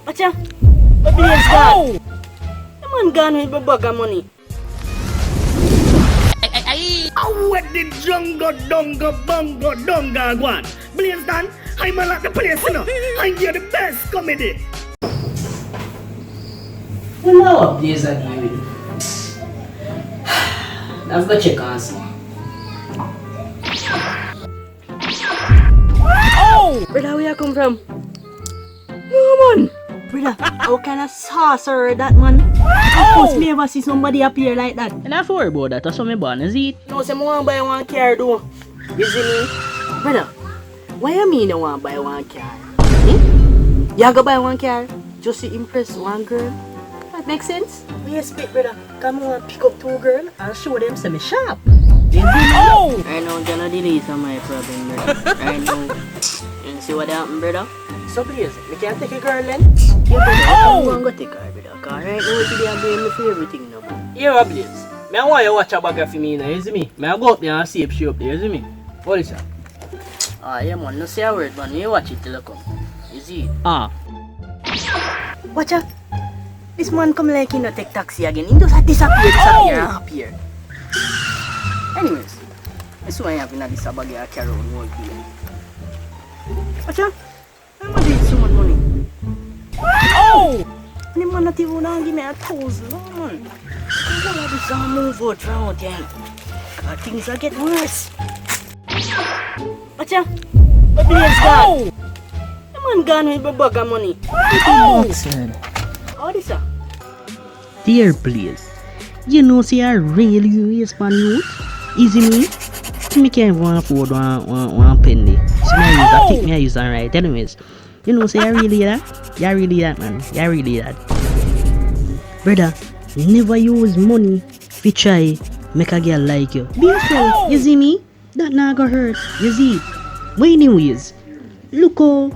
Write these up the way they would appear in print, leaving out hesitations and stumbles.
Acha, the blaze gone. The man gone with my bag of money. How wet the jungle, dunga, bunga, dunga, one? Blaze done. I'm at the place, you know. I hear the best comedy. You know what Blaze again with you? I've got check on some. Oh! Brother, where you come from? No, man! Brother, how kind of sorcerer that, man? Of course, me ever see somebody appear like that. And I worry about that, that's what my born is it? No, say, I want to buy one car, though. You see me? Brother, why you mean you want to buy one car? Hmm? You go buy one car just to impress one girl? That makes sense? We expect, brother, come on pick up two girls and show them some sharp. Oh! Right now, gonna delete some of my problem, brother. Right now. You see what happened, brother? So please, we can't take a girl then? Yeah, brother, I want to take her, brother. Because right now, today I'm doing me for everything now, man. Here, Blaze. I want you to watch a bag for me now, you see me? I go up there and see if she up there, you see me? What is that? Ah, yeah, man, no say a word, man. You watch it till I come. You see it? Ah. Watch out. This man come like he no take taxi again. He just disappear and appear. Anyways, that's why I have in this bag of carry on whole day. Watch out. I'm gonna need so much money. Oh! And the man not even gonna give me 1,000. No, man. I'm gonna do some move out round here. God, things are getting worse. Watch out. The Blaze gone. The man gone with my bag of money. How this, sir? Dear Blaze, you know say I really waste man youth. Easy me? Me can't even afford one penny. So I take me I use that right. Anyways, you know say I really that? You really that, man. You really that. Brother, never use money to try make a girl like you. Be yourself, you see me? That not gonna hurt, you see? But anyways, look how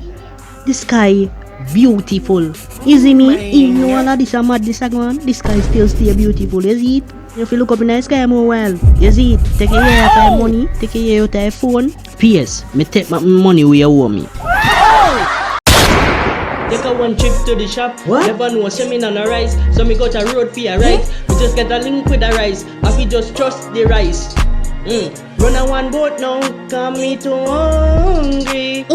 the sky beautiful. You see me? Even though all of this a mad this a gone, the sky still stay beautiful, you see it? If you look up in the sky more well, you see it? Take a year out of money, take a year out of phone. P.S. Me take my money where you owe me. Take a one trip to the shop. What? Never know, say me on a rice. So me got a road for a right. We just get a link with the rice. I fi just trust the rice. Run a one boat now, come me too hungry.